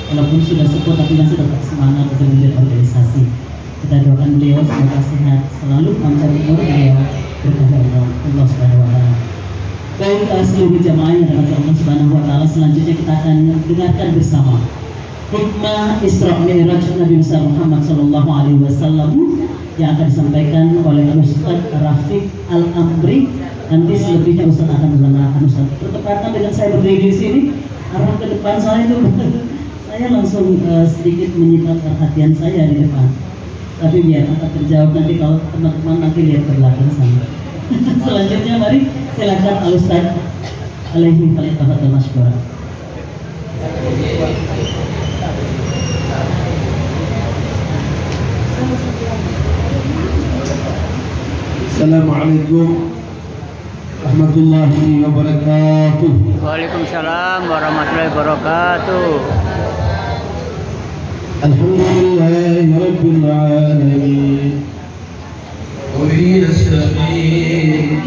walaupun sudah sepuh tapi masih tetap semangat untuk memimpin organisasi. Kita doakan beliau semoga sehat selalu, panjang umur beliau berkah Allah Subhanahu wa taala. Baik, seluruh jamaah yang dirahmati Allah Subhanahu wa taala, selanjutnya kita akan dengarkan bersama hikmah Isra Mi'raj Nabi Muhammad sallallahu alaihi wasallam yang akan disampaikan oleh Ustaz Rafiq Al-Amri. Nanti selebihnya Ustaz akan menerangkan. Ustaz bertepatan dengan saya berdiri di sini, arah ke depan saya itu saya langsung sedikit menyita perhatian saya di depan. Tapi biar akan terjawab nanti kalau teman-teman nanti lihat ke belakang sana. Selanjutnya mari silakan Al-Ustaz alaihi tafadhal masykuran. Assalamualaikum warahmatullahi wabarakatuh. Waalaikumsalam warahmatullahi wabarakatuh. Alhamdulillahi rabbil alamin. Wa bihi nasta'in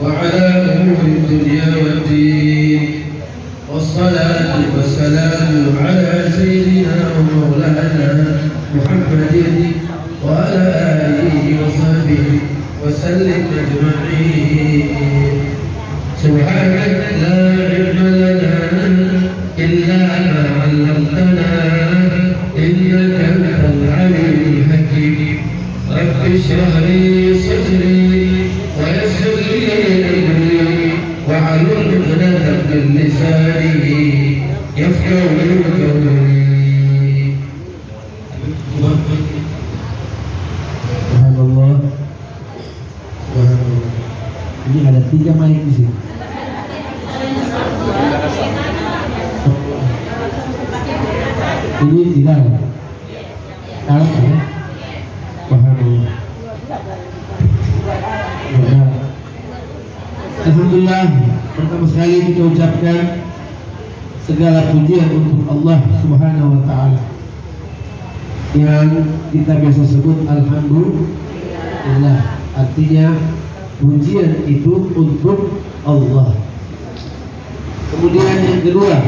wa ala umuri dunya waddin. Wassalatu wassalamu ala sayyidina wa maulana Muhammadin wa ala alihi wa sahbihi وسلم أجمعين. سبحانك لا علم لنا إلا ما علمتنا إنك أنت العليم الحكيم. رب اشرح لي صدري ويسر لي أمري واحلل عقدة من لساني يفقهوا قولي. Subhanallah. Ini ada 3 mic di sini. Ini di dalam. Dalam ya. Alhamdulillah, pertama sekali kita ucapkan segala pujian untuk Allah Subhanahu wa taala. Yang kita biasa sebut alhamdulillah, artinya pujian itu untuk Allah. Kemudian yang kedua,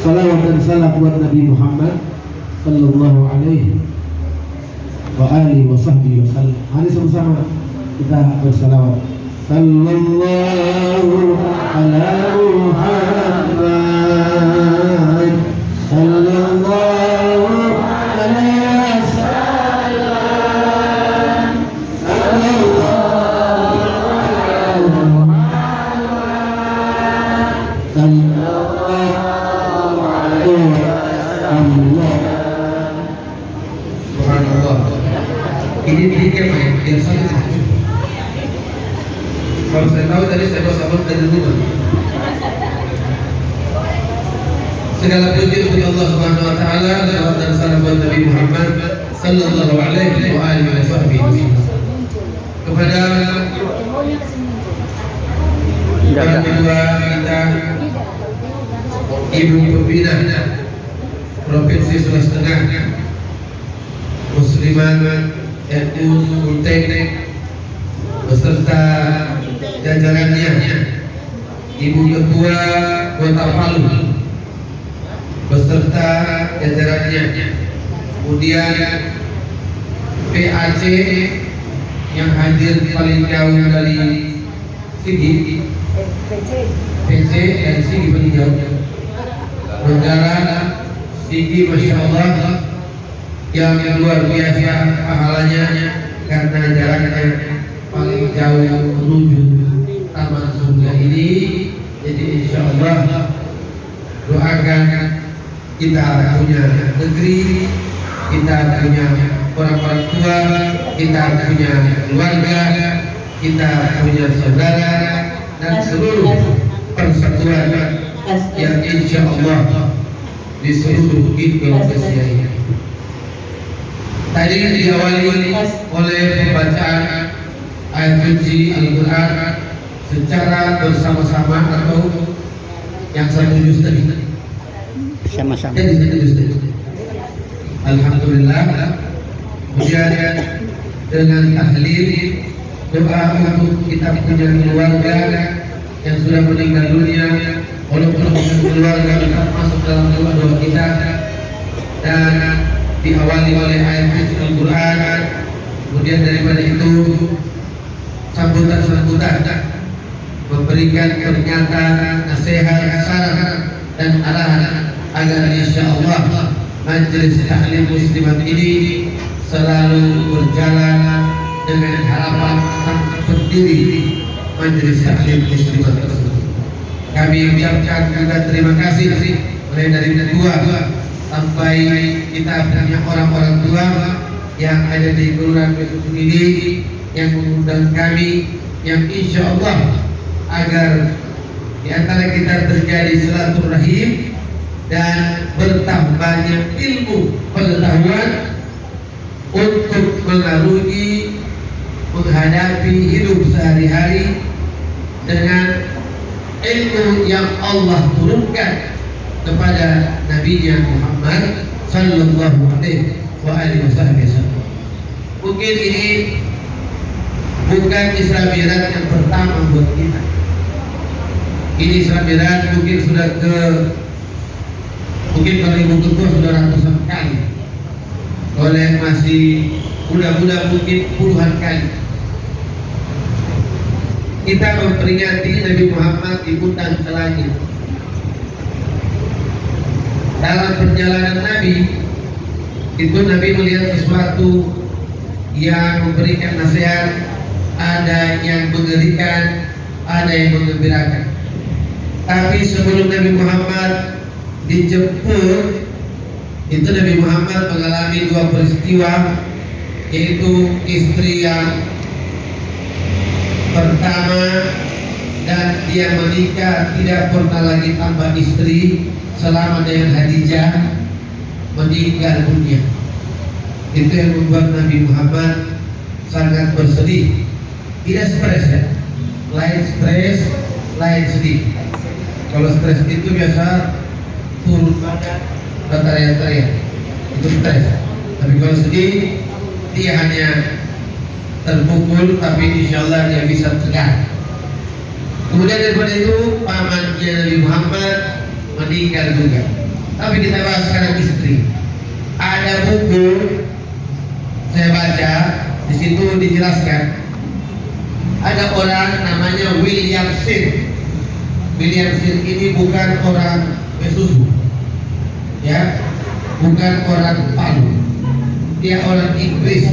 salawat dan salam buat Nabi Muhammad sallallahu alaihi wa alihi wa sahbihi wasallam. Mari sama-sama kita bersalawat. Sallallahu ala Muhammad sallallahu alaihi wasallam. Subhanallah. Ini dikit ya, biasanya tidak cukup. Kalau saya tahu tadi saya bawa sabun dari rumah. Segala puji untuk Allah Subhanahu wa taala, salawat dan salam buat Nabi Muhammad sallallahu alaihi wa alihi wasallam. Kepada orang tua kita, Ibu Pembina Provinsi Sulawesi Tengah, Musliman NU Sulteng beserta jajarannya, Ibu Ketua Kota Palu beserta jajarannya, kemudian PAC yang hadir paling jauh dari Sigi, PC dan Sigi paling jauh, negara Sigi, masya Allah, yang luar biasa pahalanya karena jaraknya paling jauh menuju taman surga ini. Jadi insya Allah doakan kita punya negeri, kita punya orang-orang tua, kita punya keluarga, kita punya saudara dan seluruh persatuan yang insya Allah di seluruh Indonesia ini. Tadi diawali oleh pembacaan ayat suci Al-Quran secara bersama-sama atau yang satu juz tadi Sama-sama. jadi satu juz tadi. Alhamdulillah. Kemudian dengan tahlil doa untuk kita punya keluarga yang sudah meninggal dunia, walaupun bukan keluarga tetap masuk dalam doa-doa kita, dan diawali oleh ayat Al-Quran. Kemudian daripada itu sambutan-sambutan, memberikan pernyataan, nasihat, saran dan arahan agar insya Allah majelis taklim muslimat ini selalu berjalan dengan harapan pendiri majelis taklim muslimat tersebut. Kami ucapkan juga terima kasih mulai dari ketua sampai kita punya orang-orang tua yang ada di Kelurahan Besuk ini yang mengundang kami, yang insya Allah agar di antara kita terjadi silaturahim dan bertambahnya ilmu pengetahuan untuk mengarungi menghadapi hidup sehari-hari dengan ilmu yang Allah turunkan kepada Nabi Muhammad sallallahu alaihi wasallam. Mungkin ini bukan Isra Mi'raj yang pertama buat kita. Ini Isra Mi'raj mungkin sudah kalau ibu ketua sudah ratusan kali, oleh masih muda-muda mungkin puluhan kali. Kita memperingati Nabi Muhammad diundang ke langit. Dalam perjalanan Nabi itu Nabi melihat sesuatu yang memberikan nasihat, ada yang mengerikan, ada yang menggembirakan. Tapi sebelum Nabi Muhammad dijemput, itu Nabi Muhammad mengalami dua peristiwa, yaitu istri yang pertama, dan dia menikah tidak pernah lagi tambah istri selama dengan Khadijah, meninggal dunia. Itu yang membuat Nabi Muhammad sangat bersedih. Tidak stres ya, lain stres, lain sedih. Kalau stres itu biasa turun badan, berteriak-teriak, itu stres. Tapi kalau sedih, dia hanya terpukul, tapi insya Allah dia bisa tegar. Kemudian daripada itu pamannya Nabi Muhammad meninggal juga. Tapi kita bahas sekarang istri. Ada buku saya baca, di situ dijelaskan ada orang namanya William Sir. William Sir ini bukan orang Besusu, ya, bukan orang Palu. Dia orang Inggris.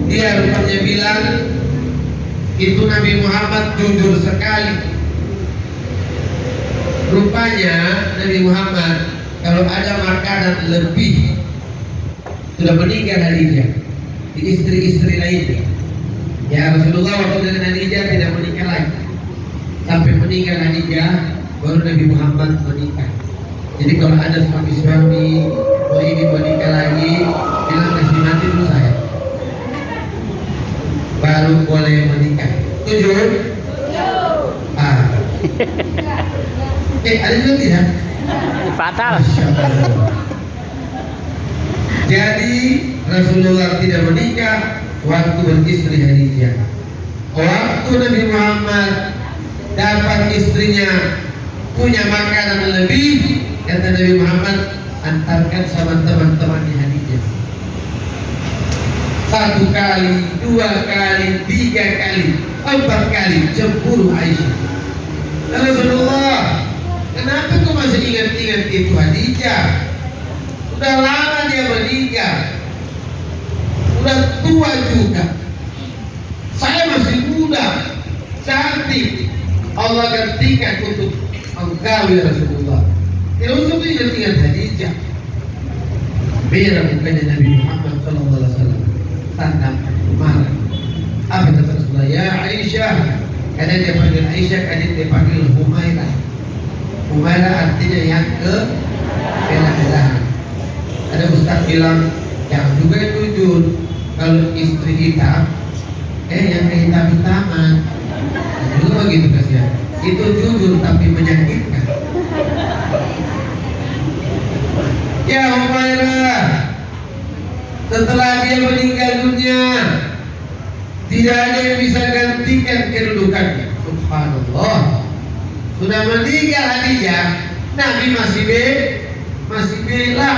Dia rupanya bilang itu Nabi Muhammad jujur sekali. Rupanya Nabi Muhammad kalau ada makanan lebih, sudah meninggal Khadijah, di istri-istri lainnya. Ya Rasulullah waktu dengan Khadijah tidak menikah lagi, sampai meninggal Khadijah baru Nabi Muhammad menikah. Jadi kalau ada suami-suami mau ingin menikah lagi, bilang kasih mati dulu saya, baru boleh menikah. Setuju? Ada juga tidak? Fatal. Jadi Rasulullah tidak menikah waktu beristri Khadijah. Waktu Nabi Muhammad dapat istrinya punya makanan lebih, kata Nabi Muhammad, antarkan sama teman-temannya Khadijah. 1 kali, 2 kali, 3 kali, 4 kali cemburu Aisyah. Rasulullah, kenapa kau masih ingat-ingat itu Khadijah? Sudah lama dia meninggal, sudah tua juga. Saya masih muda, cantik. Allah gantikan untuk engkau ya Rasulullah. Tidak usah ingat-ingat Khadijah. Merah mukanya Nabi Muhammad SAW, tanda marah. Apa kata Rasulullah? Ya Aisyah. Kadang dia panggil Aisyah, kadang dia panggil Humairah. Humairah artinya yang ke merah-merahan. Ada ustaz bilang, yang juga jujur, kalau istri hitam, yang kehitam-hitaman. Juga begitu kasihan. Itu jujur tapi menyakitkan. Ya Humairah, setelah dia meninggal dunia, tidak ada yang bisa gantikan kedudukannya. Subhanallah, Sudah meninggal Khadijah, Nabi masih bela.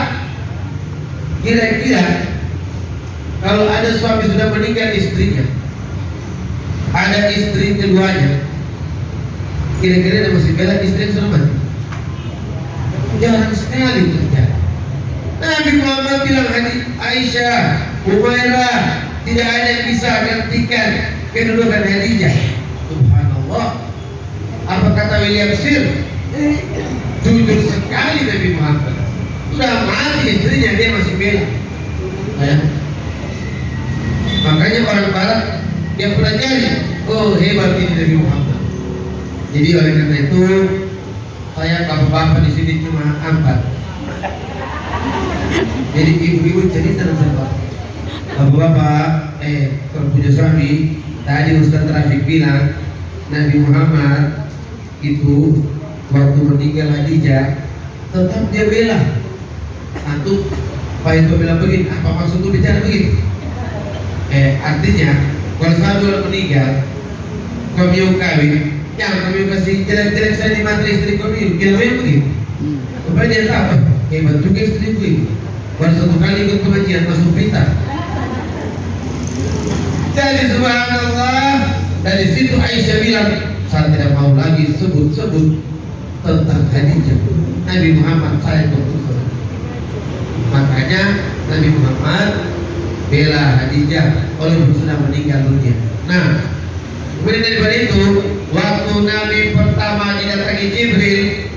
Kira-kira kalau ada suami sudah meninggal istrinya, ada istri keduanya, kira-kira dia masih bela istri yang sudah mati? Jarang sekali terjadi. Nabi Muhammad bilang Aisyah, Umairah, tidak ada yang bisa gantikan kedudukan Khadijah. Subhanallah. Apa kata William Sir? Jujur sekali Nabi Muhammad. Sudah mati istrinya, dia masih bela. Ya. Makanya orang Barat dia pelajari, oh hebat ini Nabi Muhammad. Jadi oleh karena itu saya bapak-bapak di sini cuma 4. Jadi ibu-ibu cerita sama bapak-bapak, kalau punya suami, tadi Ustaz Rafiq bilang Nabi Muhammad itu waktu meninggal Khadijah tetap dia bela. Antum Pak itu bilang begini, apa maksud itu bicara begini? Artinya kalau suami meninggal, kami yang kawin, yang kami kasih jelek-jelek saya di mata istri kami, gila begini. Supaya dia tahu, hebat juga istriku ini. Baru satu kali ikut pengajian masuk berita. Jadi subhanallah, dari situ Aisyah bilang, saya tidak mau lagi sebut-sebut tentang Khadijah. Nabi Muhammad saya putus. Makanya Nabi Muhammad bela Khadijah walaupun sudah meninggal dunia. Nah, kemudian daripada itu, waktu Nabi pertama didatangi Jibril,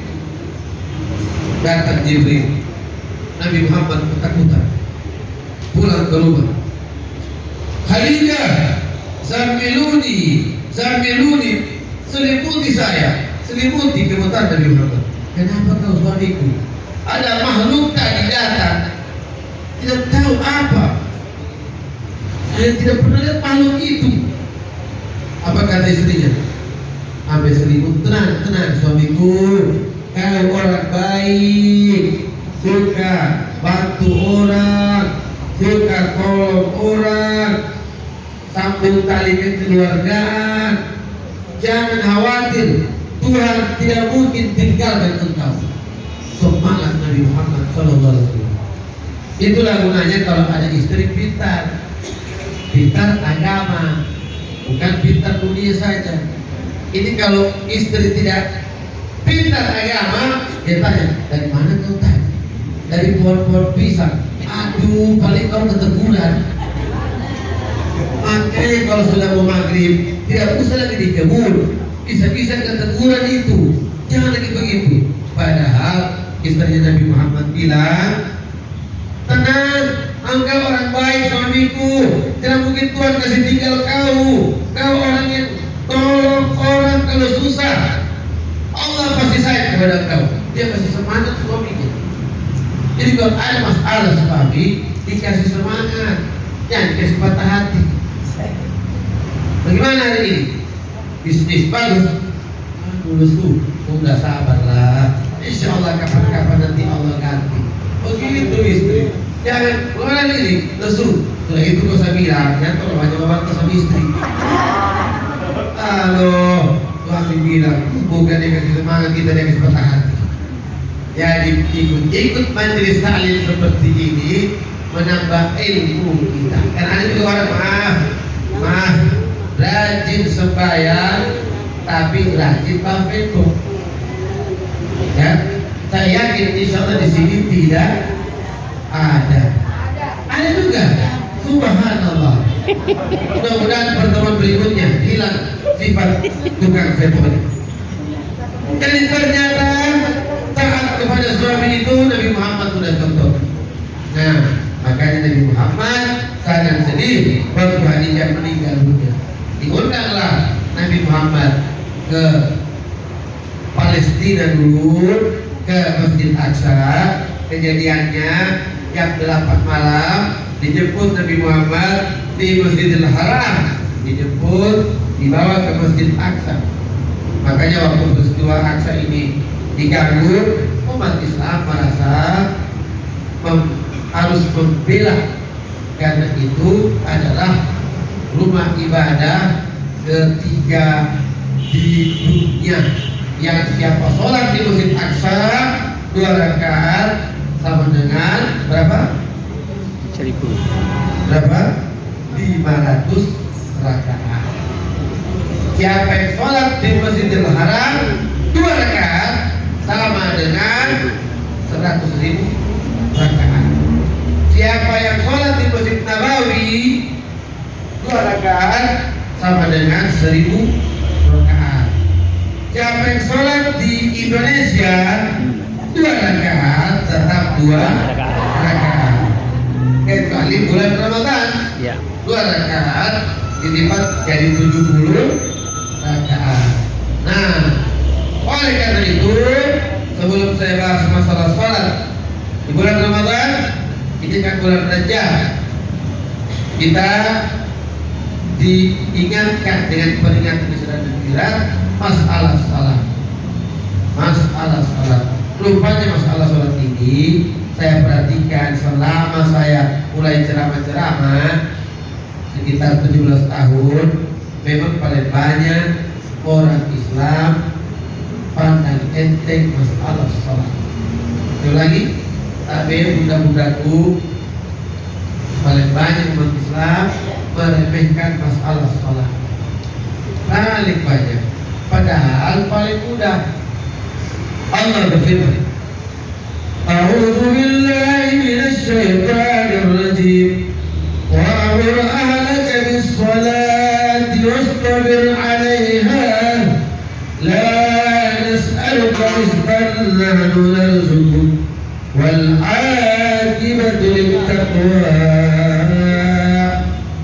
datang Jibril, Nabi Muhammad ketakutan, pulang ke rumah. Khadijah, zamiluni, selimuti saya, selimuti kemutan Nabi Muhammad. Kenapa kau suamiku? Ada makhluk tadi datang, tidak tahu apa. Saya tidak pernah lihat makhluk itu. Apa kata istrinya? Sampai selimut, tenang suamiku, kau orang baik, suka bantu orang, suka tolong orang, sambung tali kekeluargaan. Jangan khawatir, Tuhan tidak mungkin tinggalkan engkau. Semangat Nabi Muhammad SAW. Itulah gunanya kalau ada istri pintar, pintar agama, bukan pintar dunia saja. Ini kalau istri tidak pintar agama, dia tanya, dari mana kau tadi? Dari pohon-pohon pisang. Aduh, paling kau keteguran. Makanya kalau sudah mau maghrib, tidak usah lagi di kebun, bisa-bisa keteguran itu. Jangan lagi begitu. Padahal istrinya Nabi Muhammad bilang, tenang, engkau orang baik suamiku, tidak mungkin Tuhan kasih tinggal kau. Kau orang yang tolong orang kalau susah. Allah pasti sayang kepada kau. Dia masih semangat suaminya. Jadi kalau ada masalah suami, dikasih semangat, jangan dikasih patah hati. Bagaimana hari ini? Bisnis bagus. Lulusku, udah sabarlah. Insya Allah kapan-kapan nanti Allah ganti. Begitu istri. Jangan kemana ini lesu. Setelah itu kau saya bilang, ya tolong hanya bapak sama istri. Halo, suami bilang, bukan dia kasih semangat, kita dia kasih patah hati. Jadi ikut majelis taklim seperti ini menambah ilmu kita. Karena ada juga orang maaf, rajin sembahyang tapi rajin bafeto. Ya, saya yakin insya Allah di sini tidak ada. Ada juga. Subhanallah. Mudah-mudahan pertemuan berikutnya hilang sifat tukang veto ini. Jadi ternyata taat kepada suami itu Nabi Muhammad sudah contoh. Nah, makanya Nabi Muhammad sangat sedih waktu Khadijah meninggal dunia. Diundanglah Nabi Muhammad ke Palestina dulu, ke Masjid Aqsa. Kejadiannya jam 8 malam dijemput Nabi Muhammad di Masjidil Haram, dijemput dibawa ke Masjid Aqsa. Makanya waktu peristiwa Aqsa ini diganggu, umat Islam merasa harus membela karena itu adalah rumah ibadah ketiga di dunia. Yang siapa sholat di Masjid Aqsa 2 rakaat sama dengan berapa? 1000. Berapa? 500 rakaat. Siapa yang sholat di Masjidil Haram 2 rakaat sama dengan 100.000 rakaat. Siapa yang sholat di Masjid Nabawi 2 rakaat sama dengan 1000 rakaat. Siapa yang sholat di Indonesia 2 rakaat tetap 2 rakaat. Kecuali bulan Ramadan Ya. 2 rakaat dilipat jadi 70 rakaat. Nah, oleh karena itu sebelum saya bahas masalah sholat di bulan Ramadan, ini kan bulan Rajab, kita diingatkan dengan peringatan Isra dan Mi'raj masalah salat. Masalah salat. Rupanya masalah salat ini saya perhatikan selama saya mulai ceramah-ceramah sekitar 17 tahun, memang paling banyak orang Islam pandang enteng masalah salat. Itu lagi, tapi budak-budakku paling banyak umat Islam meremehkan masalah salat. Paling banyak, padahal paling mudah. Allah berfirman, A'udzu billahi minasy syaithanir rajim. Wa'mur ahlaka bis-shalati wastabir 'alaiha. La nas'aluka rizqan nahnu narzuquk. Wal 'aqibatu lit-taqwa.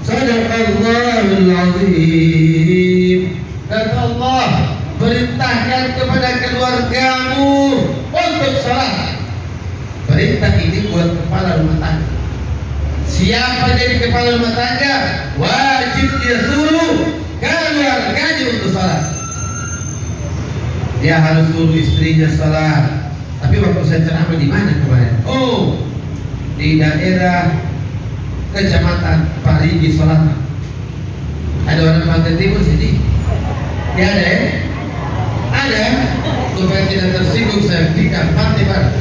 Shadaqallahul 'azim. Kata Allah, perintahkan kepada keluargamu untuk salat. Perintah ini buat kepala rumah tangga. Siapa jadi kepala rumah tangga, wajib dia suruh keluarganya untuk salat. Dia harus suruh istrinya salat. Tapi waktu saya ceramah di mana kemarin? Oh, di daerah Kecamatan Parigi Selatan. Ada orang Pantai Timur sini? Ya ada ya? Ada. Supaya tidak tersinggung saya berikan Pantai Barat.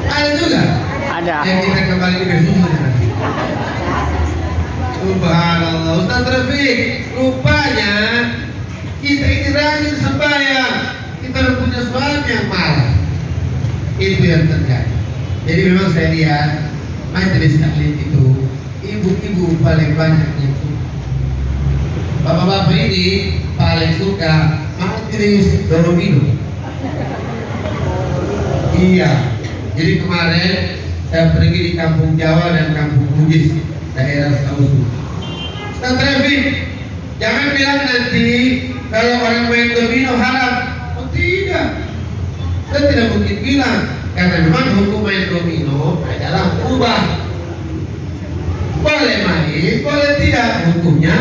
Ada juga. Ada. Yang kita kembali ke Besusun. Subhanallah. Ustaz Rafiq, rupanya kita ini rajin sembahyang, kita punya suami yang marah. Itu yang terjadi. Jadi memang saya lihat majelis taklim itu ibu-ibu paling banyak yang suka. Bapak-bapak ini paling suka majelis domino. Iya. Jadi kemarin saya pergi di Kampung Jawa dan Kampung Bugis, daerah Sausu. Ustaz Rafiq, jangan bilang nanti kalau orang main domino haram. Oh tidak, saya tidak mungkin bilang, karena memang hukum main domino adalah ubah. Boleh main, boleh tidak, hukumnya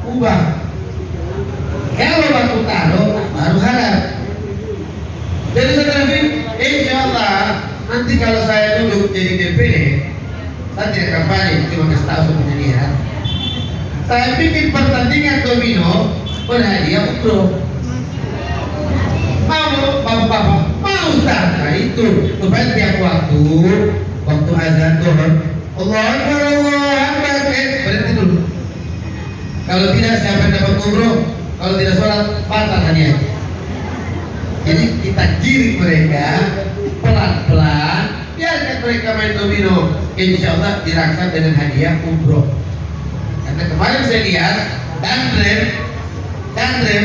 ubah. Kalau baku taruh baru haram. Jadi Ustaz Rafiq, insya Allah nanti kalau saya duduk jadi DPD, saya tidak kampanye, cuma kasih tahu semuanya lihat. Saya bikin pertandingan domino berhadiah umroh. Mau bapak-bapak, mau Ustaz? Nah itu supaya tiap waktu azan Zuhur, Allah Akbar, Allah Akbar, berhenti dulu. Kalau tidak siapa yang dapat umroh, kalau tidak sholat batal hadiah. Jadi kita giring mereka pelan-pelan, biarkan mereka main domino. Insya Allah dirangsang dengan hadiah umroh. Karena kemarin saya lihat Dandrem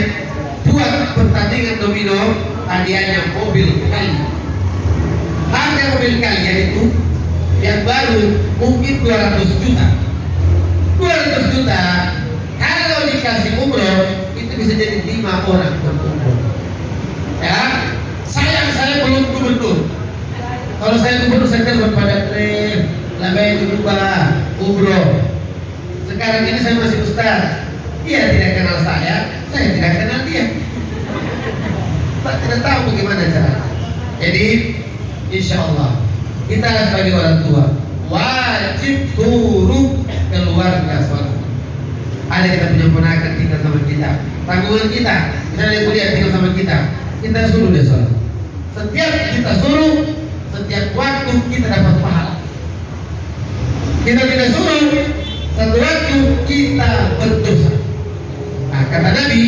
buat pertandingan domino, hadiahnya mobil kali. Harga mobil kalian itu yang baru mungkin 200 juta. 200 juta kalau dikasih umroh itu bisa jadi 5 orang berumroh. Ya, sayang saya belum gubernur. Kalau saya gubernur saya telepon pada Trem, labai berubah umroh. Sekarang ini saya masih ustaz. Dia tidak kenal saya tidak kenal dia. Saya tidak tahu bagaimana caranya. Jadi, insya Allah kita sebagai orang tua wajib suruh keluarga sholat. Ada kita punya ponakan tinggal sama kita, tanggungan kita. Misalnya dia kuliah tinggal sama kita suruh dia sholat. Setiap kita suruh, setiap waktu kita dapat pahala. Kita tidak suruh, satu waktu kita berdosa. Nah, kata Nabi,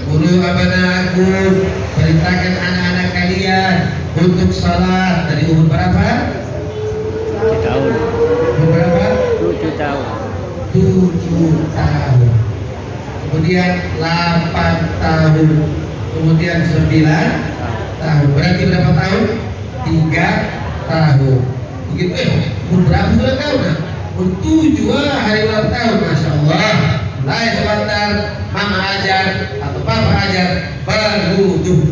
"Qulu abnaakum, perintahkan anak-anak kalian untuk salat." Dari umur berapa? 7 tahun. Umur berapa? 7 tahun. 7 tahun. Kemudian 8 tahun. Kemudian 9 tahun. Berarti berapa tahun? 3 tahun. Begitu umur berapa sudah tahu nah? Umur 7 hari ulang tahun, masya Allah. Mulai sebentar, mama ajar atau papa ajar, baru tuh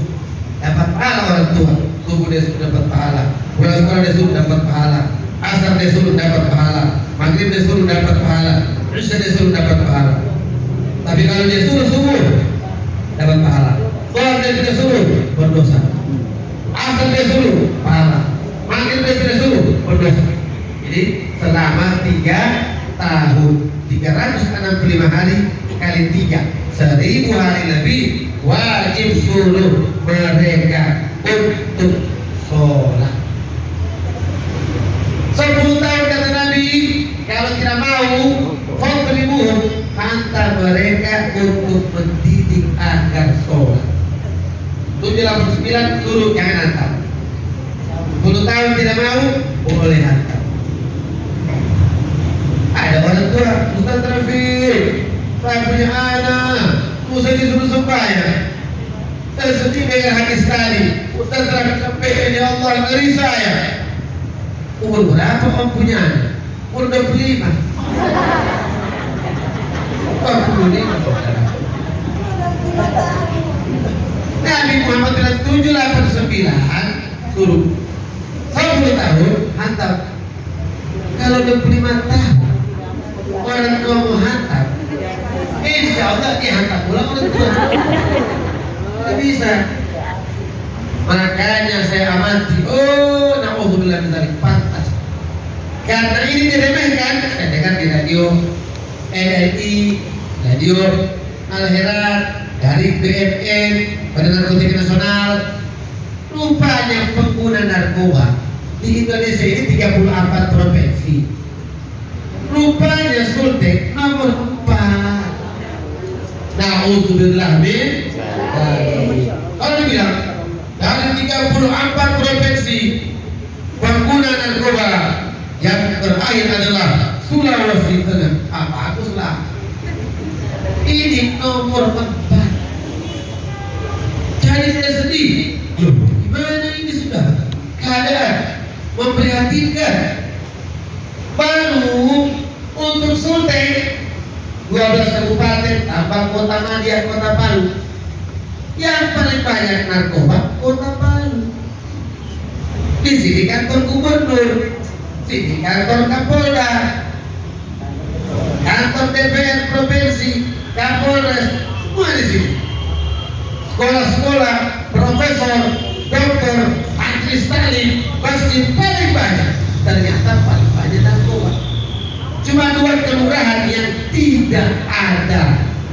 dapat pahala orang tua. Subuh dia sudah dapat pahala, pulang sekolah dia sudah dapat pahala, asar dia suruh dapat pahala, maghrib dia suruh dapat pahala, isya dia suruh dapat pahala. Tapi kalau dia suruh subuh dapat pahala, sholat dia tidak suruh berdosa, asar dia suruh pahala, maghrib dia tidak suruh berdosa. Jadi selama 3 tahun, 365 hari kali 3, 1000 hari lebih wajib suruh mereka untuk sholat. 10 tahun kata Nabi, kalau tidak mau fadribuhum, hantar mereka untuk mendidik agar sholat. 789 suruh jangan hantar. 10 tahun tidak mau boleh hantar. Ada orang tua, Ustaz Rafiq, saya punya anak, saya disuruh sembahyang. Saya sedih dengan hati sekali. Ustaz Rafiq sampaikan, ya Allah, ngeri saya. Umur berapa om punya anak? Umur 25. 25 saudara. Nabi Muhammad bilang 789 suruh 10 tahun hantar. Kalau 25 tahun orang tua mau hantar, insya Allah dia hantar pulang orang tua. Tidak bisa. Makanya saya amati, oh na'udzubillah min dzalik, pantas. Karena ini diremehkan, saya dengar di radio NLI, radio Al-Herat, dari BNN, Badan Narkotika Nasional. Rupanya pengguna narkoba di Indonesia ini 34 provinsi. Rupanya Sultek nomor 4. Na'udzubillah min dzalik. Kalau dibilang dari 34 provinsi pengguna narkoba yang terakhir adalah Sulawesi Tengah. Baguslah. Ini nomor 4. Jadi saya sedih. Gimana ini sudah keadaan memprihatinkan. Baru untuk Sulteng 12 kabupaten tambah kota Madia, kota Palu. Yang paling banyak narkoba kota Palu. Di sini kantor gubernur, sini kantor Kapolda, kantor DPR provinsi, Kapolres, semua di sini. Sekolah-sekolah, profesor, dokter, antri Stalin, masjid paling banyak. Ternyata paling banyak narkoba. Cuma 2 kelurahan yang tidak ada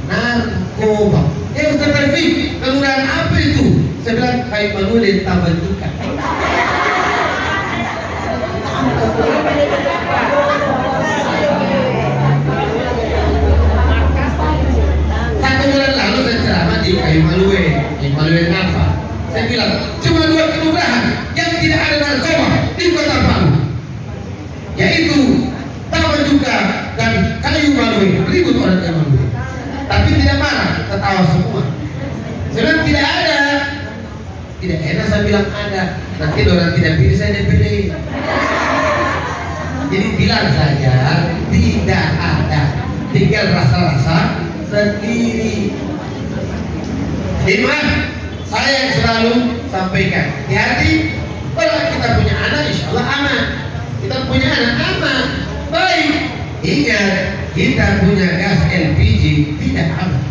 narkoba. Ustaz Rafiq, kelurahan apa itu? Saya bilang Kai Manulin Tabandukan. Satu bulan lalu saya ceramah di Kai Manulin apa? Saya bilang cuma 2 kelurahan yang tidak ada narkoba di Kota Palu, yaitu Tabandukan dan Kayu Manulin. Ribut orang Kayu Manulin, tapi tidak marah, ketawa semua. Saya bilang tidak ada. Tidak enak saya bilang ada. Nanti orang tidak pilih saya DPD. Jadi bilang saja tidak ada. Tinggal rasa-rasa sendiri. Jadi maaf, saya yang selalu sampaikan, hati-hati. Kalau kita punya anak, insya Allah aman. Kita punya anak aman, baik. Ingat, kita punya gas LPG tidak aman.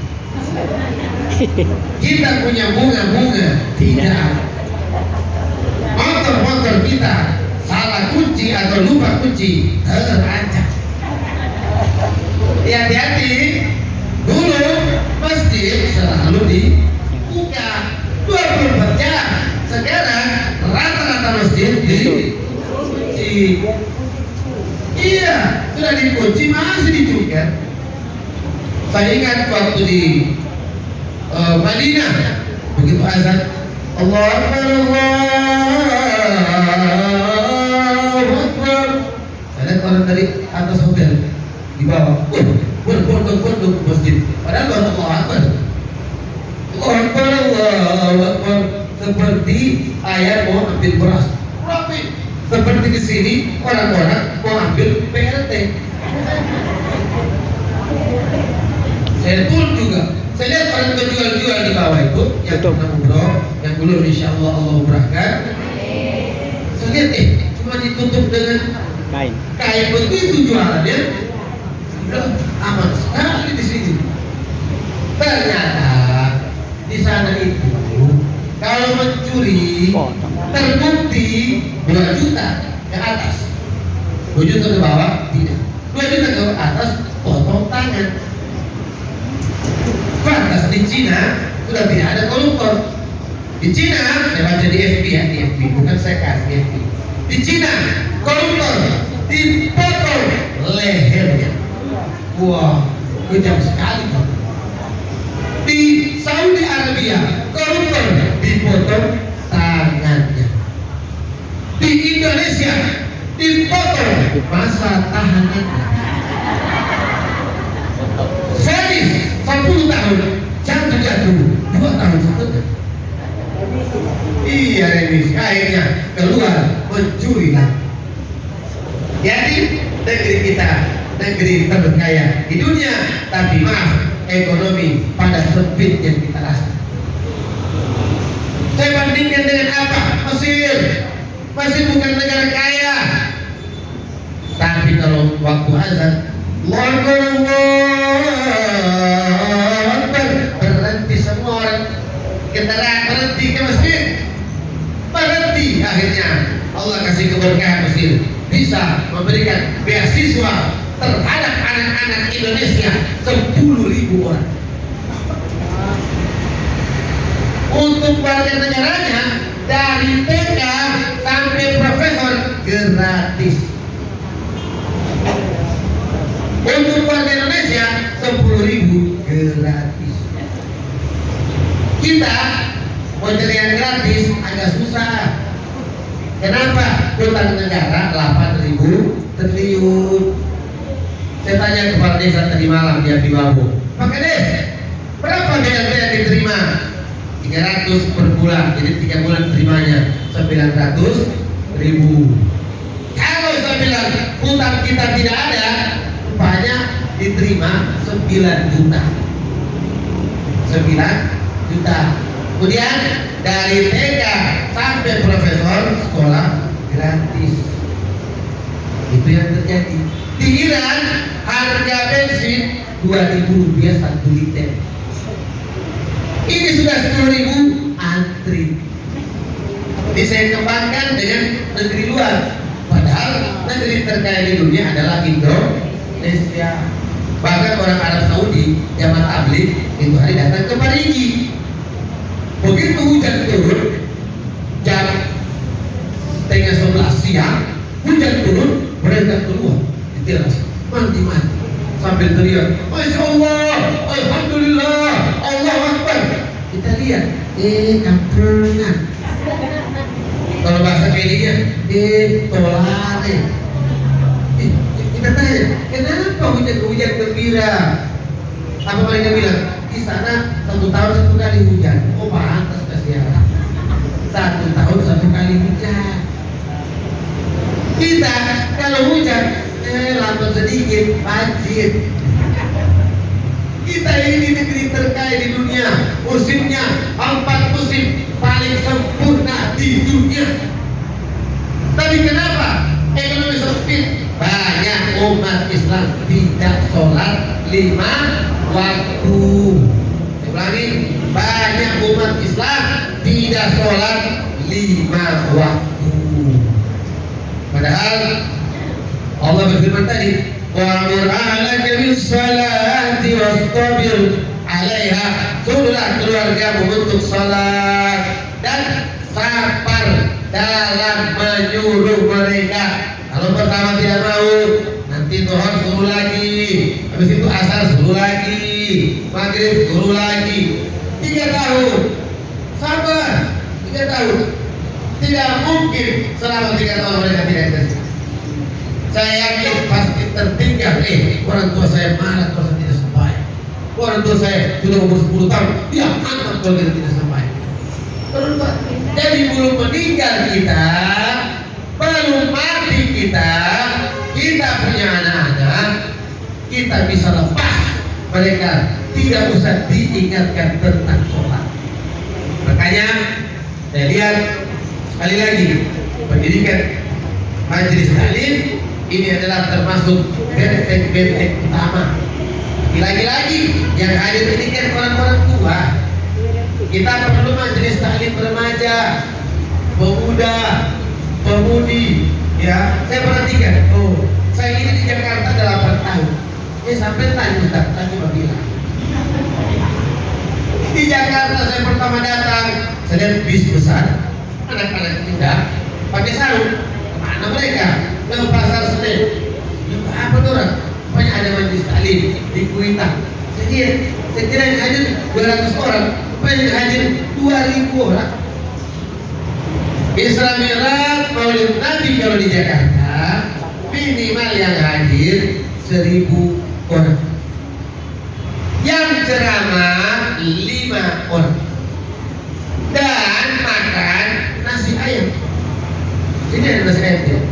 Kita punya bunga-bunga tidak aman. Motor-motor kita salah kunci atau lupa kunci terancam. Hati-hati. Dulu masjid selalu dibuka 24 jam. Sekarang rata-rata masjid dikunci. Iya, sudah dikunci masih dibuka. Saya ingat waktu di Madinah, begitu azan Allahu Akbar, Allahu Akbar. Ada orang dari atas hotel di bawah, berbondong-bondong ke masjid. Padahal baru Allahu Akbar. Allahu Akbar, Allahu Akbar. Seperti ayat mau ambil beras. Rapi. Seperti di sini orang-orang mau ambil PLT. Saya pun juga. Saya lihat orang berjual-jual di bawah itu yang pernah umroh, yang belum insya Allah Allah umrahkan. Saya lihat cuma ditutup dengan kain begitu jualannya. Aman sekali di sini. Ternyata di sana itu kalau mencuri terbukti 2 juta ke atas, 2 juta ke bawah tidak, 2 juta ke atas potong tangan. Pantas di Cina sudah tidak ada koruptor. Di Cina, saya baca di FB ya, di FB, bukan saya kasih di FB. Di Cina, koruptor dipotong lehernya. Wah, kejam sekali. Di Saudi Arabia, koruptor dipotong tangannya. Di Indonesia, dipotong masa tahanannya. Sadis 10 tahun, jatuh 2 tahun setengah. Iya remisi, akhirnya keluar mencuri lagi. Jadi negeri kita negeri terkaya di dunia, tapi maaf ekonomi pada sempit yang kita rasa. Saya bandingkan dengan apa? Mesir. Mesir bukan negara kaya, tapi kalau waktu azan Allahu Akbar, berhenti semua orang kendaraan, berhenti ke masjid, berhenti. Akhirnya Allah kasih keberkahan Mesir, bisa memberikan beasiswa terhadap anak-anak Indonesia 10.000 orang. Untuk warga negaranya dari TK sampai profesor gratis. Untuk warga Indonesia 10.000 gratis. Kita mau cari yang gratis agak susah. Kenapa? Utang negara 8.000 triliun. Saya tanya kepala desa tadi malam di Abiwabu, Pak Kades, berapa BLT yang diterima? 300 per bulan, jadi 3 bulan terimanya 900.000. Kalau saya bilang utang kita tidak ada, banyak diterima 9 juta. 9 juta. Kemudian dari TK sampai profesor sekolah gratis. Itu yang terjadi. Di Iran harga bensin 2.000 rupiah 1 liter. Ini sudah 10.000 antri. Ini saya kembangkan dengan negeri luar. Padahal negeri terkaya di dunia adalah Indonesia. Bahkan orang Arab Saudi jamaah tabligh itu hari datang ke Parigi. Begitu hujan turun jam 10:30 siang, hujan turun, mereka keluar di teras mandi-mandi sambil teriak, Masya Allah, Alhamdulillah, Allahu Akbar. Kita lihat, kampungan. Kalau bahasa kayaknya, tolare. Kita tanya, kenapa hujan gembira? Apa mereka bilang? Di sana 1 tahun 1 kali hujan. Oh pantas kasihan. 1 tahun 1 kali hujan. Kita kalau hujan, lambat sedikit banjir. Kita ini negeri terkaya di dunia. Musimnya 4 musim paling sempurna di dunia. Tapi kenapa ekonomi sempit? Banyak umat Islam tidak sholat 5 waktu. Saya ulangi, banyak umat Islam tidak sholat 5 waktu. Padahal Allah berfirman tadi, wa'mur ahlaka bis salati wastabir 'alaiha alaiha, suruhlah keluargamu untuk salat dan sabar dalam menyuruh mereka. Kalau pertama tidak mau, nanti zuhur suruh lagi, habis itu asar suruh lagi, maghrib suruh lagi. 3 tahun sabar, 3 tahun. Tidak mungkin selama 3 tahun mereka tidak kerja. Saya yakin pasti tertinggal. Orang tua saya marah kalau saya tidak sampai. Orang tua saya sudah umur 10 tahun, dia anak kalau kita tidak sampai. Jadi belum meninggal kita, belum mati kita punya anak-anak, kita bisa lepas mereka, tidak usah diingatkan tentang sholat. Makanya saya lihat sekali lagi, pendidikan majelis taklim ini adalah termasuk benteng utama. Lagi-lagi yang hadir ini kan orang-orang tua. Kita perlu majelis taklim remaja, pemuda, pemudi. Ya, saya perhatikan. Saya ini di Jakarta 8 tahun. Sampai tanya Ustaz, saya cuma bilang. Di Jakarta saya pertama datang, saya lihat bis besar, anak-anak muda pakai sarung. Mana mereka? Ke pasar Senen. Apa tuh orang? Banyak ada majelis taklim di Kuitang. Saya kira yang hadir 200 orang, banyak yang hadir 2000 orang. Isra Mi'raj Maulid Nabi kalau di Jakarta minimal yang hadir 1000 orang. Yang ceramah 5 orang. Dan makan nasi ayam. Ini ada nasi ayam tidak?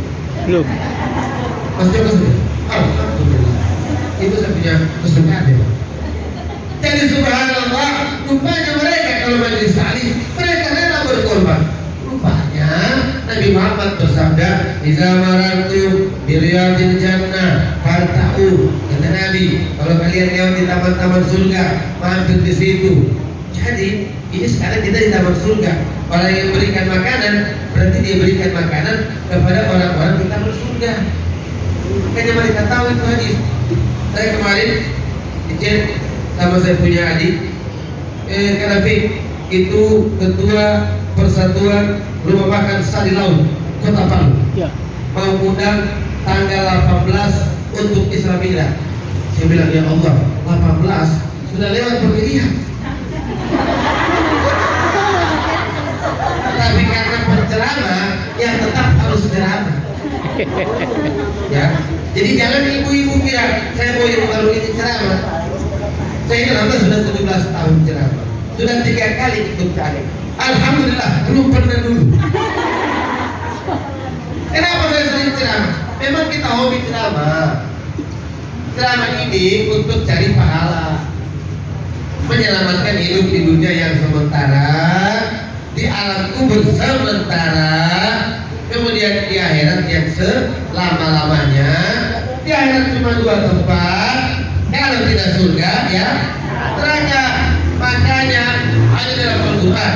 Belum. Mas Joko sudah? Alhamdulillah. Itu saya punya kesukaan ya. Jadi subhanallah, rupanya mereka kalau majelis taklim mereka rela berkorban. Rupanya Nabi Muhammad bersabda, "Iza marartu bi riyadil jannah farta'u." Kata Nabi, kalau kalian lewat di taman-taman surga, mampir di situ. Jadi ini sekarang kita di taman surga. Orang yang berikan makanan berarti dia berikan makanan kepada orang-orang di taman surga. Makanya mereka tahu itu hadis. Saya kemarin dicek sama saya punya adik, Karafi itu ketua Persatuan Rumah Makan Sari Laut Kota Palu. Ya. Mau undang tanggal 18 untuk Isra Mi'raj. Saya bilang, ya Allah, 18 sudah lewat pemilihan. Tapi karena penceramah yang tetap harus ceramah. Ya, jadi jangan ibu-ibu kira saya mau yang baru ini ceramah. Saya ini lama sudah 17 tahun ceramah, sudah 3 kali ikut caleg. Alhamdulillah, belum pernah dulu. Kenapa saya sering ceramah? Memang kita hobi ceramah. Ceramah ini untuk cari pahala, menyelamatkan hidup di dunia yang sementara, di alam kubur sementara, kemudian di akhirat yang selama-lamanya. Di akhirat cuma 2 tempat, kalau tidak surga ya neraka. Makanya ada dalam Al-Quran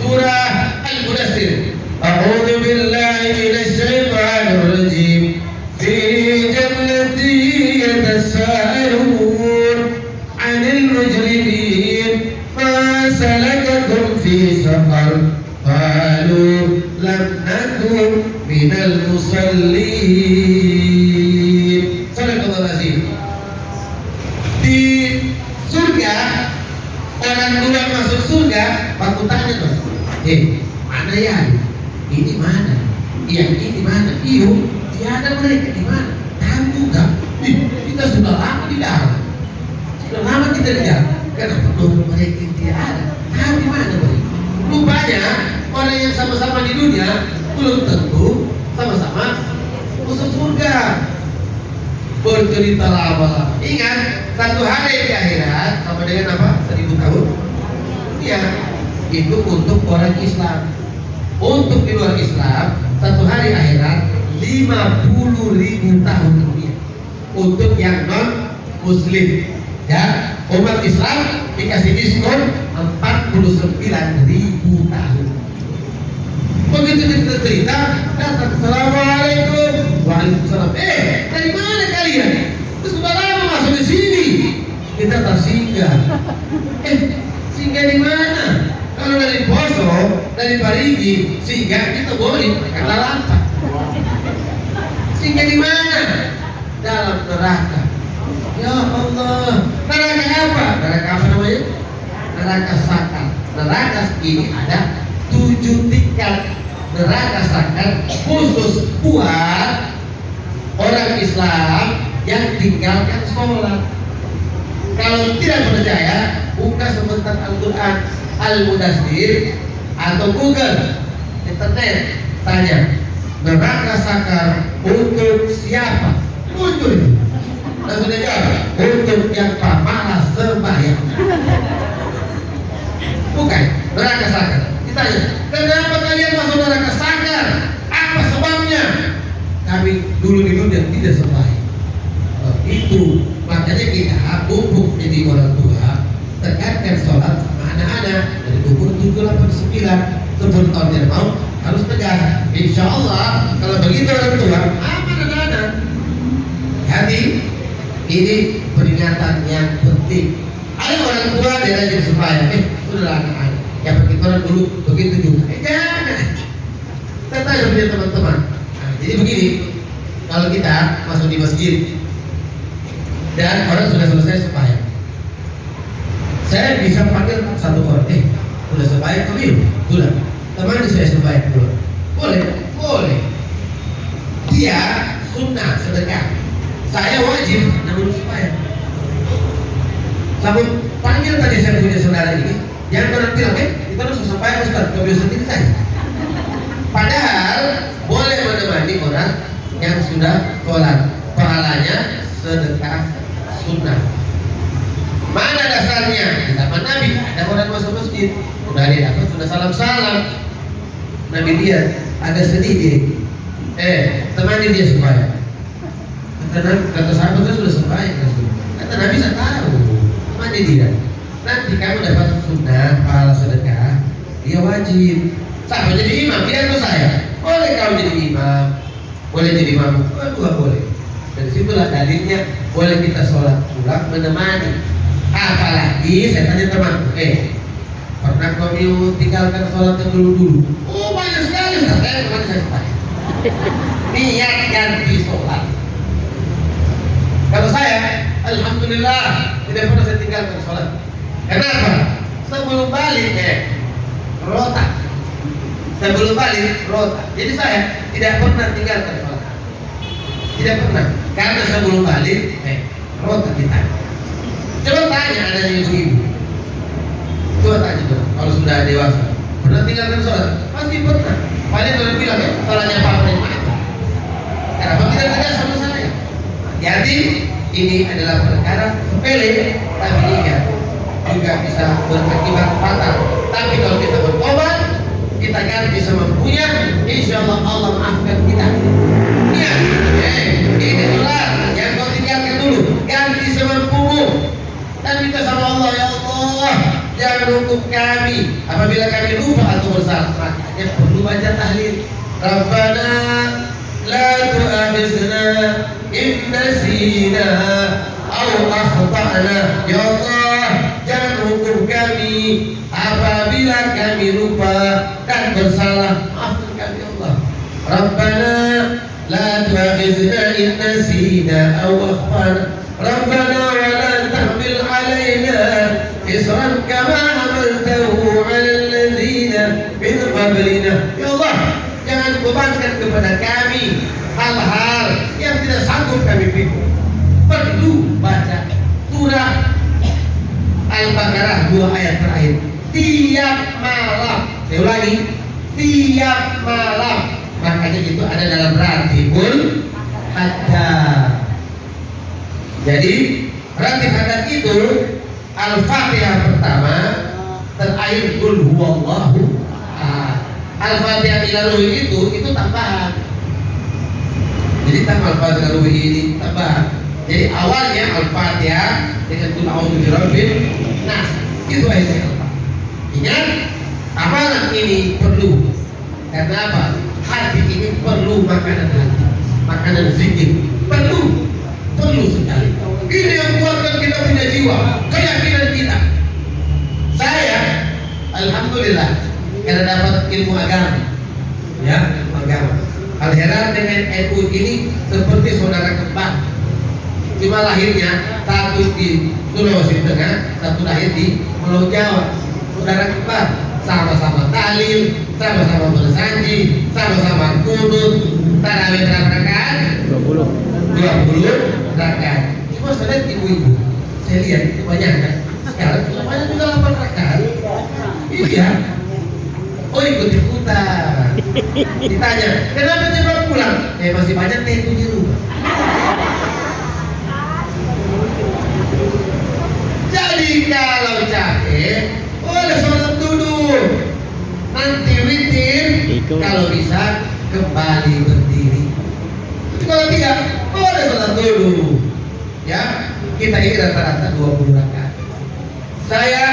surah Al-Mudaththir, a'udzu billahi minasy syaithanir rajim, fi jannati yatasaalun 'anil mujrimin ma salakakum fi saqar qalu lam nakun minal musallin. Sadaqallahu azim. Di surga orang dua masuk surga, aku tanya dong, mana ya? Ini mana? Yang ini mana? Iyo, tiada mereka di mana? Tahu juga. Kita sudah lama di dalam. Sudah lama kita di dalam. Kenapa mereka tidak ada? Tahu di mana mereka? Rupanya orang yang sama-sama di dunia belum tentu sama-sama masuk surga. Bercerita lama. Ingat, satu hari di akhirat sama dengan apa? 1000 tahun. Ya, itu untuk orang Islam. Untuk di luar Islam, satu hari akhirat 50.000 tahun dunia. Untuk yang non Muslim, ya, umat Islam dikasih diskon 49.000 tahun. Begitu cerita, datang, assalamualaikum, waalaikumsalam. Dari mana kalian? Sudah lama masuk di sini. Kita tersinggah. dari Parigi sehingga kita boleh kata lantak. Sehingga di mana? Dalam neraka. Ya Allah, neraka apa? Neraka apa namanya? Neraka sakar. Neraka ini ada 7 tingkat. Neraka sakar khusus buat orang Islam yang tinggalkan sholat. Kalau tidak percaya, buka sebentar Al-Quran, Al-Mudaththir atau Google, internet, tanya neraka sakar untuk siapa? Muncul itu. Langsung dia jawab, untuk yang pamalas sembahyang. Bukan, neraka sakar. Ditanya, kenapa kalian masuk neraka sakar? Apa sebabnya? Kami dulu di dunia tidak sembahyang. Itu makanya kita mumpung jadi orang tua, tekankan sholat sama anak-anak dari umur 7, 8, 9 sebelum tahun yang mau harus tegas. Insya Allah kalau begitu orang tua aman anak-anak. Hati ini peringatan yang penting. Ada orang tua dia rajin sembahyang, sudah anak-anak yang pergi orang dulu begitu juga. Jangan. Saya tanya punya teman-teman. Nah, jadi begini, kalau kita masuk di masjid dan orang sudah selesai sembahyang, saya bisa panggil satu orang, sudah sembahyang kami, sudah teman saya sembahyang dulu, boleh. Dia sunnah sedekah, saya wajib namun sembahyang. Sampai panggil tadi saya punya saudara ini, jangan pernah bilang, kita harus sembahyang Ustaz, kebiasaan ini saja. Padahal boleh menemani orang yang sudah sholat, pahalanya sedekah sunnah. Mana dasarnya? Di zaman Nabi ada orang masuk masjid, udah dia dapat sudah salam. Nabi dia agak sedih dia. Temani dia sembahyang. Kata sahabat saya sudah sembahyang. Kata Nabi saya tahu. Temani dia. Nanti kamu dapat sunnah pahala sedekah, dia wajib. Sama jadi imam, dia atau saya? Boleh kau jadi imam, boleh jadi imam, dua boleh. Dari situlah dalilnya boleh kita sholat pulang menemani. Apalagi saya tanya teman, pernah kau tinggalkan sholatnya dulu? Oh banyak sekali, saya teman saya tanya. Niat ganti sholat. Kalau saya, alhamdulillah tidak pernah saya tinggalkan sholat. Kenapa? Sebelum balik rotak. Sebelum balik rotak. Jadi saya tidak pernah tinggalkan sholat. Tidak pernah. Karena sebelum balik rotak ditanya. Coba tanya ada ibu-ibu. Coba tanya tuh, kalau sudah dewasa pernah tinggalkan sholat? Pasti pernah. Paling orang bilang sholatnya apa yang mana? Kenapa tidak tegas sama saya? Jadi ini adalah perkara sepele, tapi ingat juga bisa berakibat fatal. Tapi kalau kita bertobat, kita ganti semampunya, insya Allah Allah maafkan kita. Ingat, ini sholat yang kau tinggalkan dulu, ganti semampumu. Dan minta sama Allah, ya Allah, jangan hukum kami apabila kami lupa atau bersalah. Makanya perlu baca tahlil. Rabbana la tu'akhizna in nasina aw akhtana. Ya Allah, jangan hukum kami apabila kami lupa dan bersalah. Maafkan kami ya Allah. Rabbana la tu'akhizna in nasina aw akhtana. Rabbana wa la tahmil alaina isran kama hamaltahu 'ala alladhina min qablina. Ya Allah, jangan bebankan kepada kami hal-hal yang tidak sanggup kami pikul. Perlu baca surah Al-Baqarah 2 ayat terakhir tiap malam. Saya ulangi, tiap malam. Makanya itu ada dalam Ratibul Haddad. Jadi Ratib Haddad itu Al-Fatihah pertama, terakhir Qul huwallahu ahad. Al-Fatihah ila ruhi itu tambahan. Jadi tambah Al-Fatihah ruhi ini tambahan. Jadi awalnya Al-Fatihah dengan Qul a'udzu birabbin nas. Itu ayatnya Al-Fatihah. Ingat, amalan ini perlu. Karena apa? Hati ini perlu makanan hati, makanan zikir. Perlu sekali. Ini yang kuatkan kita punya jiwa, keyakinan kita. Saya, alhamdulillah, karena dapat ilmu agama, ya, ilmu agama. Al-Heran dengan NU ini seperti saudara kembar. Cuma lahirnya satu di Sulawesi Tengah, satu lahir di Pulau Jawa. Saudara kembar, sama-sama tahlil, sama-sama bersanji, sama-sama kunut. Tarawih berapa rakaat? 20 rakaat. Cuma saya lihat ibu-ibu, saya lihat kebanyakan sekarang banyak juga 8 rakaat. Iya. Oh, ikut-ikutan. Ditanya, kenapa cepat pulang? Masih banyak teh di rumah. Jadi kalau capek, boleh sholat duduk. Nanti witir, kalau bisa kembali berdiri. Tapi kalau tidak, boleh sholat dulu. Ya, kita ini rata-rata 20 rakaat. Saya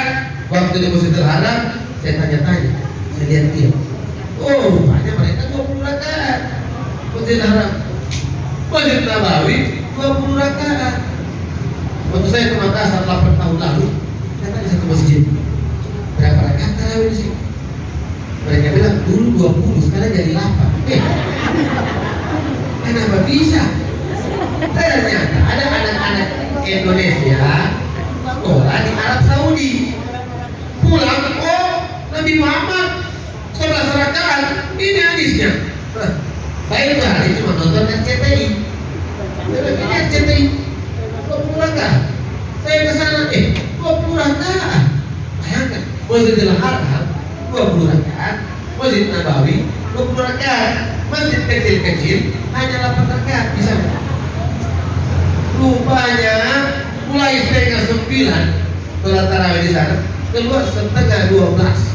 waktu di Masjidil Haram, saya tanya-tanya, saya lihat dia. Oh, rupanya mereka 20 rakaat. Masjidil Haram, Masjid Nabawi 20 rakaat. Waktu saya ke Makassar 8 tahun lalu, saya tanya satu masjid, berapa rakaat tarawih di sini? Mereka bilang dulu 20, sekarang jadi 8. Kenapa bisa? Ternyata ada anak-anak Indonesia sekolah di Arab Saudi. Pulang, oh Nabi Muhammad 11 rakaat. Ini hadisnya. Saya itu hari cuma nonton RCTI. Ini RCTI 20 rakaat. Saya ke sana, 20 rakaat. Bayangkan, Masjidil Haram 20 rakaat, Masjid Nabawi 20 rakaat, masjid kecil-kecil hanya 8 rakaat. Bisa nggak? Rupanya mulai setengah 9 sholat tarawih di sana, keluar setengah 12.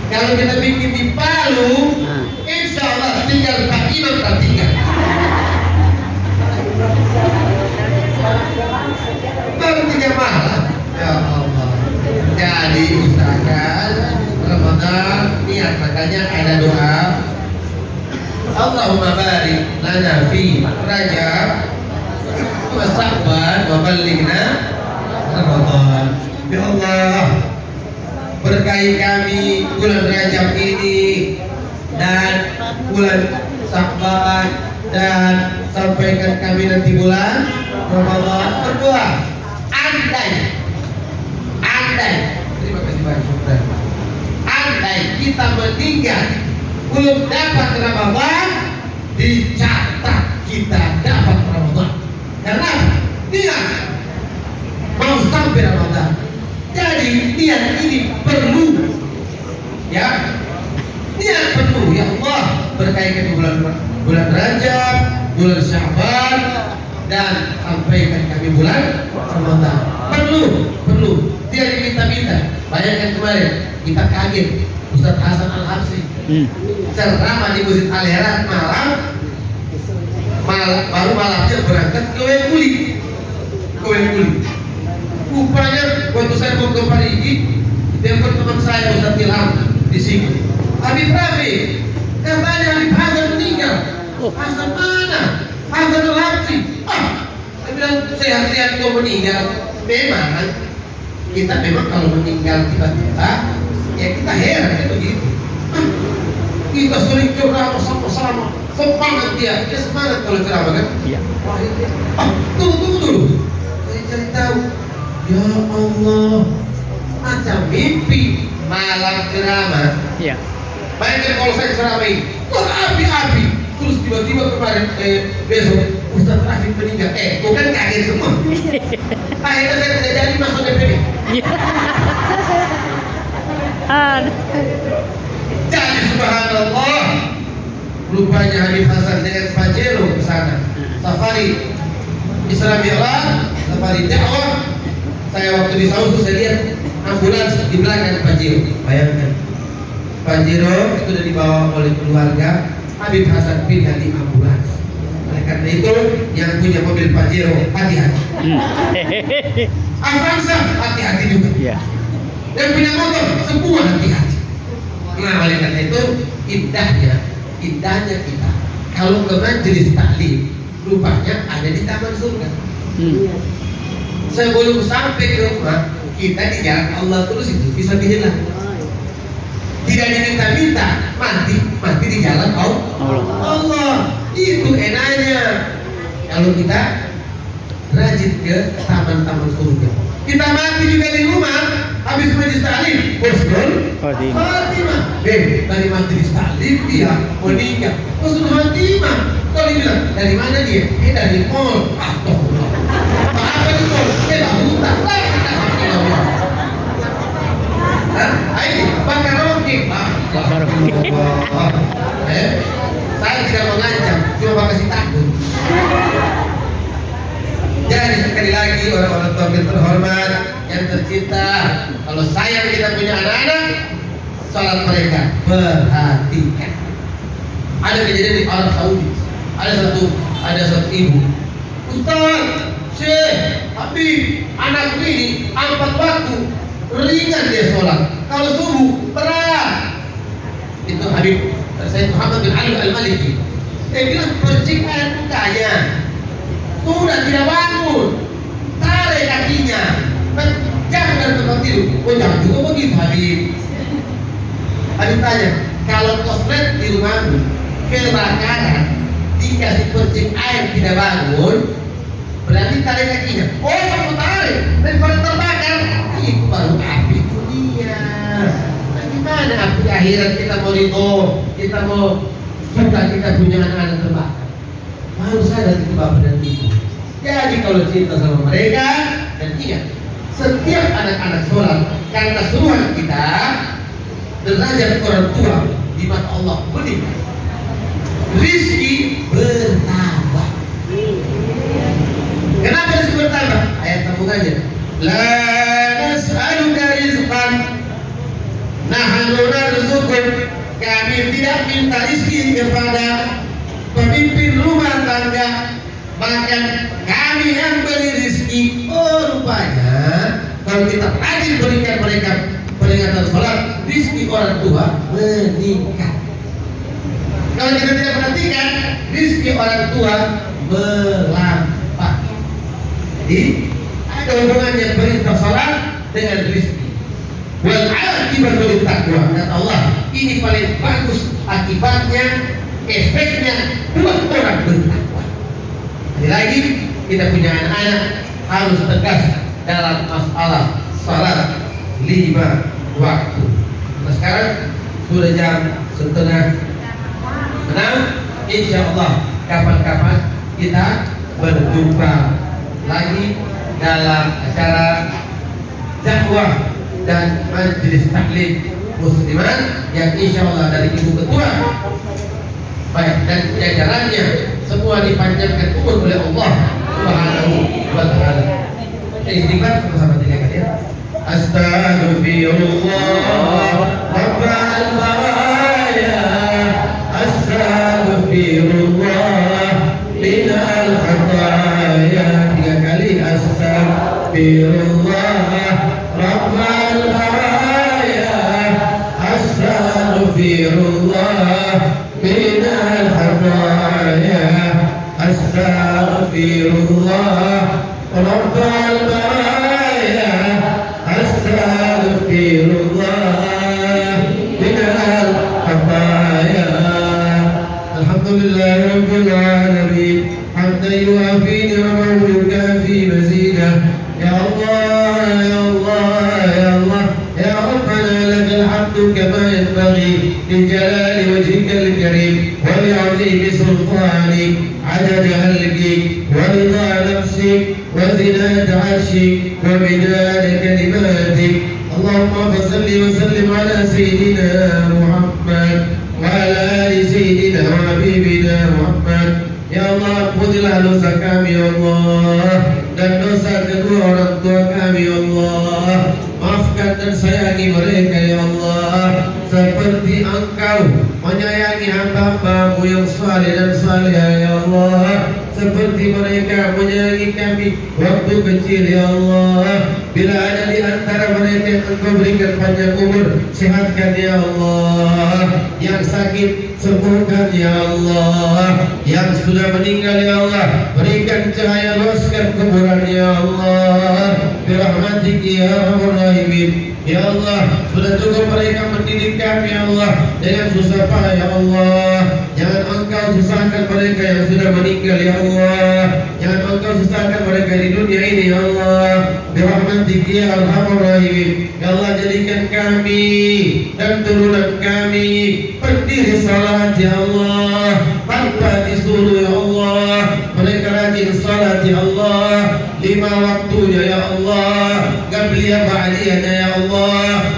Kalau kita bikin di Palu, insya Allah tinggal Pak Imam tinggal. Baru 3 malam. Ya Allah. Jadi usahakan Ramadan niat, makanya ada doa. Allahumma barik lana fi Rajab wa Sya'ban wa ballighna Ramadan. Ya Allah, berkahi kami bulan Rajab ini dan bulan Sya'ban, dan sampaikan kami nanti bulan Ramadan. Berdoa, andai, terima kasih banyak saudara, andai kita meninggal belum dapat Ramadan, dicatat kita dapat Ramadan. Karena niat mau sampai Ramadan. Jadi niat ini perlu, ya, niat perlu. Ya Allah, berkaitan bulan Rajab, bulan Sya'ban, dan sampaikan kami bulan Ramadan. Perlu. Tidak diminta-minta. Bayangkan kemarin kita kaget, Ustaz Hasan Al-Habsyi ceramah di Masjid Al-Heran baru malamnya berangkat ke Wengkuli. Rupanya waktu saya mau ke Parigi, telepon teman saya Ustaz Ilham di sini. Habib Rafi, katanya Habib Hasan meninggal. Hasan mana? Hasan Al-Habsyi. Saya bilang, saya lihat kau meninggal. Memang kalau meninggal tiba-tiba, ya kita heran kan begitu. Kita sering ceramah sama-sama, semangat dia semangat kalau ceramah kan. Iya. Tunggu dulu. Saya cari tahu. Ya Allah, macam mimpi malam ceramah. Iya. Bayangkan kalau saya ceramah ini, berapi-api. Terus tiba-tiba kemarin besok Ustaz Rafiq meninggal. Bukan kaget semua. Akhirnya saya tidak jadi masuk DPD. Jadi subhanallah, rupanya Habib Hasan dengan Pajero ke sana. Safari Islam Mi'raj, safari dakwah. Saya waktu di Saudi saya lihat ambulans di belakang Pajero. Bayangkan, Pajero itu sudah dibawa oleh keluarga. Habib Hasan pindah di ambulans. Oleh karena itu, yang punya mobil Pajero hati-hati. Avanza hati-hati juga. Yang punya motor semua hati-hati. Nah, oleh karena itu indahnya kita kalau ke majelis taklim, rupanya ada di taman surga. Sebelum sampai ke rumah, kita di jalan Allah terus itu bisa hilang. tidak diminta-minta, mati di jalan Allah. Itu enaknya kalau kita rajin ke taman-taman surga. Kita mati juga di rumah, habis majlis taklim, Husnul Khatimah. Dari majlis taklim dia meninggal, Husnul Khatimah. Kalau dibilang dari mana dia? Dari mall. Astagfirullah. Apa di mall? Dari hutan. Ayo, bakar rokit. Saya tidak mengancam, cuma kasih takut. Jadi sekali lagi orang-orang tua yang terhormat, yang tercinta, kalau sayang kita punya anak-anak, salat mereka perhatikan. Ada kejadian di Arab Saudi, ada satu ibu, Ustaz, Syekh, Habib, anakku ini 4 waktu ringan dia sholat, kalau subuh berat. Itu Habib Sayyid Muhammad bin Ali Al-Maliki. Dia bilang percikan mukanya, sudah tidak bangun, tarik kakinya, jatuh dari tempat tidur. Oh jangan juga begitu Habib. Habib tanya, kalau koslet di rumahmu kebakaran, dikasih percik air tidak bangun, berarti tarik kakinya. Oh kamu tarik, daripada terbakar, itu baru api dunia. Nah, gimana api akhirat kita mau ridho, kita mau suka kita punya anak-anak terbakar. Harus ada itu bapak dan ibu. Jadi kalau cinta sama mereka, dan ingat, setiap anak-anak sholat karena suruhan kita, derajat orang tua di mata Allah meningkat, rizki bertambah. Kenapa rizki bertambah? Ayat sambungannya, la nas'aluka rizqan nahnu narzuquk. Kami tidak minta rizki kepada pemimpin rumah tangga, bahkan kami yang beri rizki. Oh rupanya kalau kita rajin berikan mereka peringatan sholat, rizki orang tua meningkat. Kalau kita tidak perhatikan, rizki orang tua melambat. Jadi ada hubungannya perintah sholat dengan rizki. Wal akibatul taqwa, kata Allah, ini paling bagus akibatnya, efeknya buat orang bertakwa. Lagi kita punya anak-anak harus tegas dalam masalah salat 5 waktu. Nah, sekarang sudah jam 5:30. Insya Allah kapan-kapan kita berjumpa lagi dalam acara dakwah dan majelis taklim muslimat yang insya Allah dari ibu ketua baik dan jajarannya semua dipanjangkan umur oleh Allah Subhanahu wa taala. Istighfar bersama 3 kali ya. Astaghfirullah rabbal baraya, astaghfirullah minal khataya. 3 kali astaghfirullah rabbal baraya, astaghfirullah minal khataya, astaghfirullah rabbal baraya, astaghfirullah minal khataya. Alhamdulillah rabbil alamin, hamdan yuafi ni'amahu yukafi mazidah. Ya Allah, ya Allah, ya Allah, ya Rabbana lakal hamdu kama yanbaghi لجلال وجهك الكريم ولعظيم سلطانك عدد خلقك ورضا نفسك وزناد عرشك ومداد كلماتك. اللهم صل وسلم على سيدنا محمد وعلى آل سيدنا وحبيبنا محمد. Ya Allah, ampunilah dosa kami ya Allah, dan dosa kedua orang tua kami ya Allah. Maafkan dan sayangi mereka ya Allah, seperti Engkau menyayangi hamba-Hambamu yang saleh dan salihah ya Allah. Seperti mereka menyayangi kami waktu kecil ya Allah. Bila ada di antara mereka yang Engkau berikan panjang umur, sehatkan ya Allah. Yang sakit sembuhkan ya Allah. Yang sudah meninggal ya Allah, berikan cahaya luaskan kuburan ya Allah. برحمتك يا أرحم الراحمين. Ya Allah, sudah cukup mereka mendidik kami ya Allah dengan susah payah ya Allah. Jangan Engkau susahkan mereka yang sudah meninggal ya Allah. Jangan Engkau susahkan mereka di dunia ini ya Allah. Birahmatik ya Arhamar Rahimin. Ya Allah, jadikan kami dan turunan kami pendiri salat ya Allah, tanpa disuruh ya Allah. Mereka rajin salat ya Allah, 5 waktunya ya Allah, qabliyah ba'diyahnya ya Allah.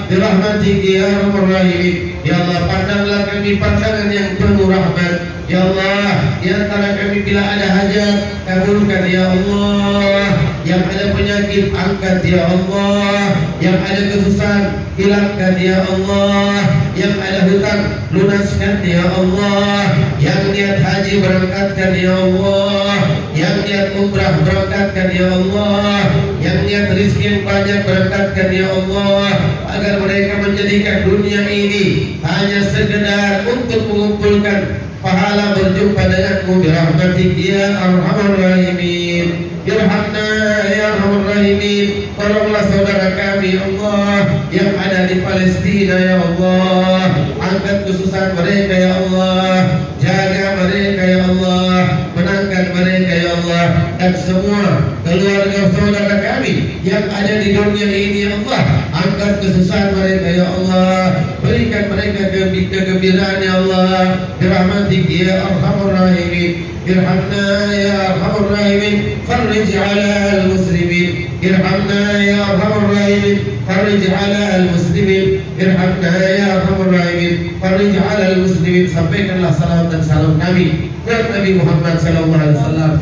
Birahmatik ya Arhamar Rahimin. Ya Allah, pandanglah kami pandangan yang penuh rahmat. Ya Allah, di antara kami bila ada hajat, kabulkan ya Allah. Yang ada penyakit, angkat ya Allah. Yang ada kesusahan, hilangkan ya Allah. Yang ada hutang, lunaskan ya Allah. Yang niat haji, berangkatkan ya Allah. Yang niat umrah, berangkatkan ya Allah. Yang niat rezeki yang banyak, berangkatkan ya Allah. Agar mereka menjadikan dunia ini hanya sekedar untuk mengumpulkan pahala berjumpa denganmu. Birahmatik ya Arhamar Rahimin. Irhamna ya Arhamar Rahimin. Tolonglah saudara kami ya Allah yang ada di Palestina ya Allah. Angkat kesusahan mereka ya Allah. Jaga mereka ya Allah. Menangkan mereka ya Allah. Dan semua keluarga saudara kami yang ada di dunia ini ya Allah. Angkat kesusahan mereka ya Allah. Berikan mereka kegembiraan ya Allah. Birahmatik ya Arhamar Rahimin. Irhamna ya Arhamar Rahimin. Farij ala al-muslimin. Irhamna ya Arhamar Rahimin. Farij ala al-muslimin. Irhamna ya Arhamar Rahimin. Farij ala al-muslimin. Sampaikanlah salam dan salam kami kepada Nabi Muhammad sallallahu alaihi wasallam.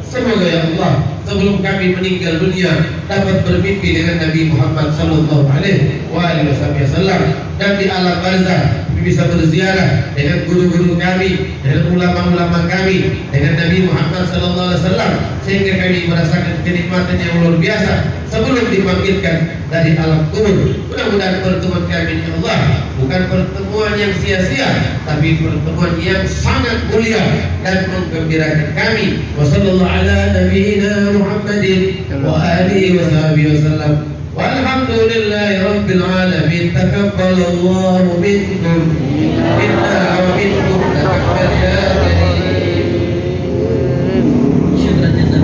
Semoga ya Allah, sebelum kami meninggal dunia dapat bermimpi dengan Nabi Muhammad sallallahu alaihi wasallam, dan di alam barzah bisa berziarah dengan guru-guru kami, dengan ulama-ulama kami, dengan Nabi Muhammad sallallahu alaihi wasallam, sehingga kami merasakan kenikmatan yang luar biasa sebelum dibangkitkan dari alam kubur. Mudah-mudahan pertemuan kami ya Allah bukan pertemuan yang sia-sia, tapi pertemuan yang sangat mulia dan menggembirakan kami. Wassallallahu ala nabiyyina Muhammadin wa alihi wa sahbihi wasallam. Walhamdulillahi rabbil alamin. Taqabbalallahu minkum minna wa minkum. Taqabbal ya karim. Syukran.